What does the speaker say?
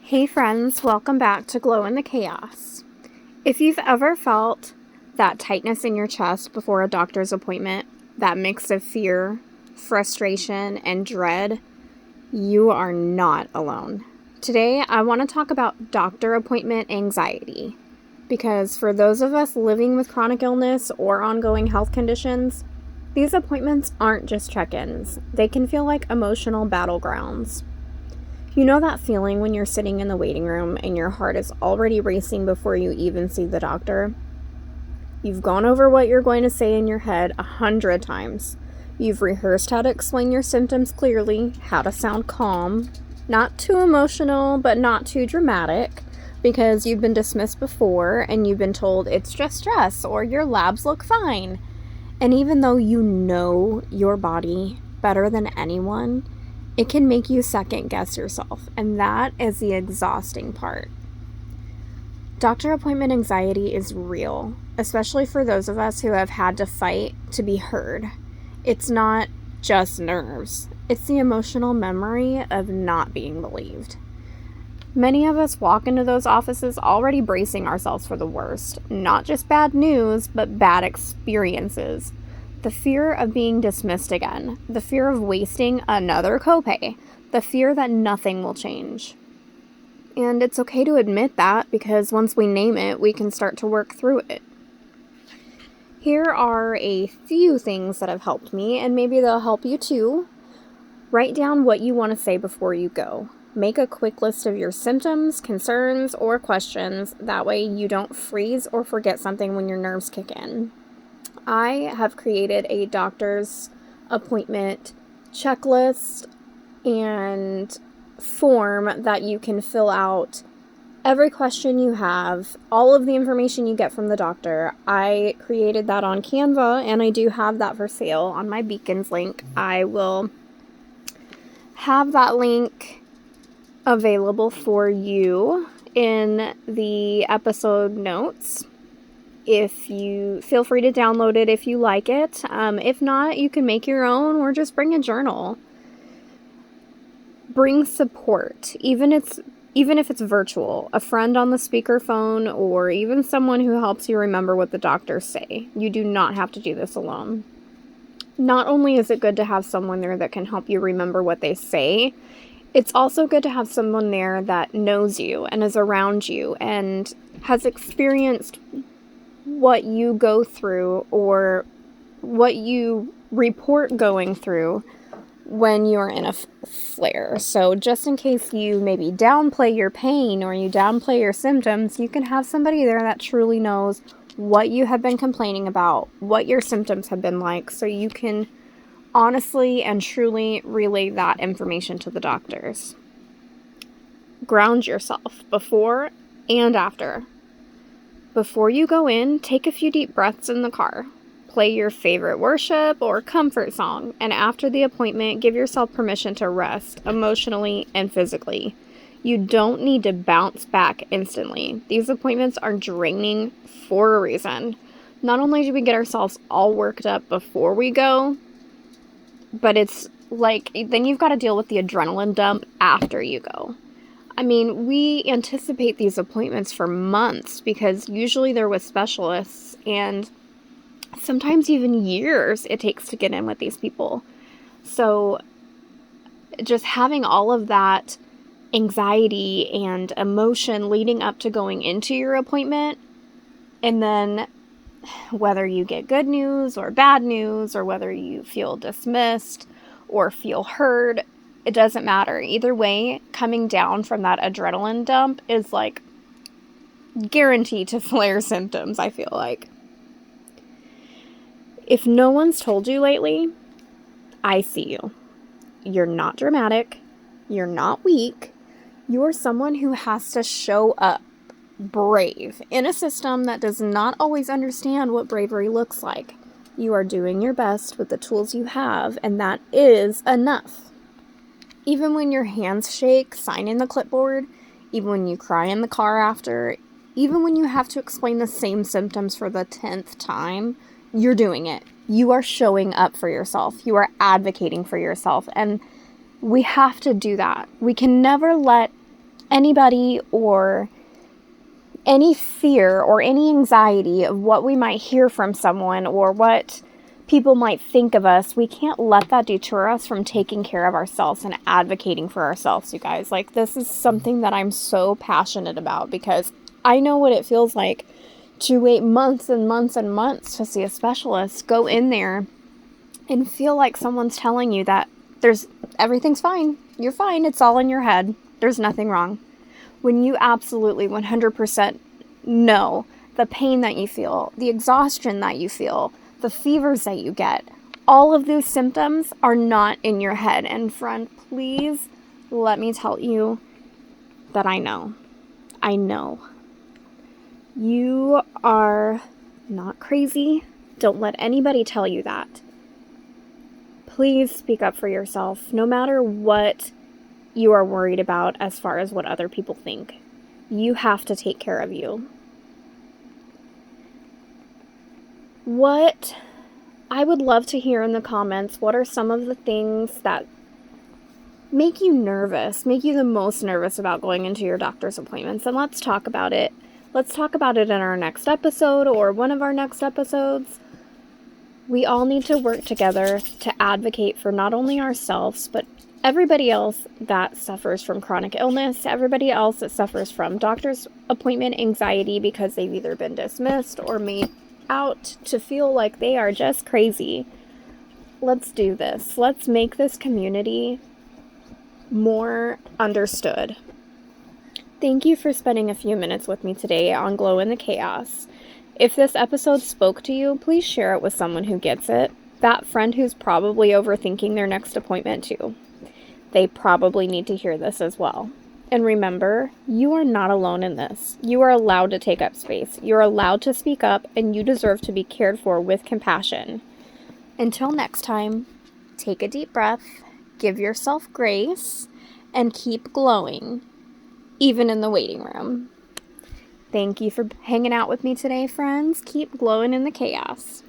Hey friends, welcome back to Glow in the Chaos. If you've ever felt that tightness in your chest before a doctor's appointment, that mix of fear, frustration, and dread, you are not alone. Today, I want to talk about doctor appointment anxiety, because for those of us living with chronic illness or ongoing health conditions, these appointments aren't just check-ins. They can feel like emotional battlegrounds. You know that feeling when you're sitting in the waiting room and your heart is already racing before you even see the doctor? You've gone over what you're going to say in your head 100 times. You've rehearsed how to explain your symptoms clearly, how to sound calm, not too emotional, but not too dramatic, because you've been dismissed before and you've been told it's just stress or your labs look fine. And even though you know your body better than anyone, it can make you second guess yourself, and that is the exhausting part. Doctor appointment anxiety is real, especially for those of us who have had to fight to be heard. It's not just nerves, it's the emotional memory of not being believed. Many of us walk into those offices already bracing ourselves for the worst, not just bad news, but bad experiences. The fear of being dismissed again, the fear of wasting another copay, the fear that nothing will change. And it's okay to admit that, because once we name it, we can start to work through it. Here are a few things that have helped me, and maybe they'll help you too. Write down what you want to say before you go. Make a quick list of your symptoms, concerns, or questions. That way you don't freeze or forget something when your nerves kick in. I have created a doctor's appointment checklist and form that you can fill out every question you have, all of the information you get from the doctor. I created that on Canva, and I do have that for sale on my Beacons link. I will have that link available for you in the episode notes. If you feel free to download it if you like it. If not, you can make your own or just bring a journal. Bring support, even if it's virtual, a friend on the speakerphone, or even someone who helps you remember what the doctors say. You do not have to do this alone. Not only is it good to have someone there that can help you remember what they say, it's also good to have someone there that knows you and is around you and has experienced what you go through or what you report going through when you're in a flare. So just in case you maybe downplay your pain or you downplay your symptoms, you can have somebody there that truly knows what you have been complaining about, what your symptoms have been like, so you can honestly and truly relay that information to the doctors. Ground yourself before and after. Before you go in, take a few deep breaths in the car. Play your favorite worship or comfort song, and after the appointment, give yourself permission to rest emotionally and physically. You don't need to bounce back instantly. These appointments are draining for a reason. Not only do we get ourselves all worked up before we go, but it's like then you've got to deal with the adrenaline dump after you go. I mean, we anticipate these appointments for months because usually they're with specialists, and sometimes even years it takes to get in with these people. So just having all of that anxiety and emotion leading up to going into your appointment, and then whether you get good news or bad news, or whether you feel dismissed or feel heard, it doesn't matter. Either way, coming down from that adrenaline dump is like guaranteed to flare symptoms, I feel like. If no one's told you lately, I see you. You're not dramatic. You're not weak. You're someone who has to show up brave in a system that does not always understand what bravery looks like. You are doing your best with the tools you have, and that is enough. Even when your hands shake, sign in the clipboard, even when you cry in the car after, even when you have to explain the same symptoms for the 10th time, you're doing it. You are showing up for yourself. You are advocating for yourself. And we have to do that. We can never let anybody or any fear or any anxiety of what we might hear from someone or what people might think of us, we can't let that deter us from taking care of ourselves and advocating for ourselves, you guys. Like, this is something that I'm so passionate about because I know what it feels like to wait months and months and months to see a specialist, go in there and feel like someone's telling you that everything's fine. You're fine. It's all in your head. There's nothing wrong. When you absolutely 100% know the pain that you feel, the exhaustion that you feel, the fevers that you get, all of those symptoms are not in your head. And friend, please let me tell you that I know. I know. You are not crazy. Don't let anybody tell you that. Please speak up for yourself, no matter what you are worried about as far as what other people think. You have to take care of you. What I would love to hear in the comments, what are some of the things that make you nervous, make you the most nervous about going into your doctor's appointments? And let's talk about it. Let's talk about it in our next episode or one of our next episodes. We all need to work together to advocate for not only ourselves, but everybody else that suffers from chronic illness, everybody else that suffers from doctor's appointment anxiety because they've either been dismissed or made out to feel like they are just crazy. Let's do this. Let's make this community more understood. Thank you for spending a few minutes with me today on Glow in the Chaos. If this episode spoke to you, please share it with someone who gets it. That friend who's probably overthinking their next appointment too. They probably need to hear this as well. And remember, you are not alone in this. You are allowed to take up space. You're allowed to speak up, and you deserve to be cared for with compassion. Until next time, take a deep breath, give yourself grace, and keep glowing, even in the waiting room. Thank you for hanging out with me today, friends. Keep glowing in the chaos.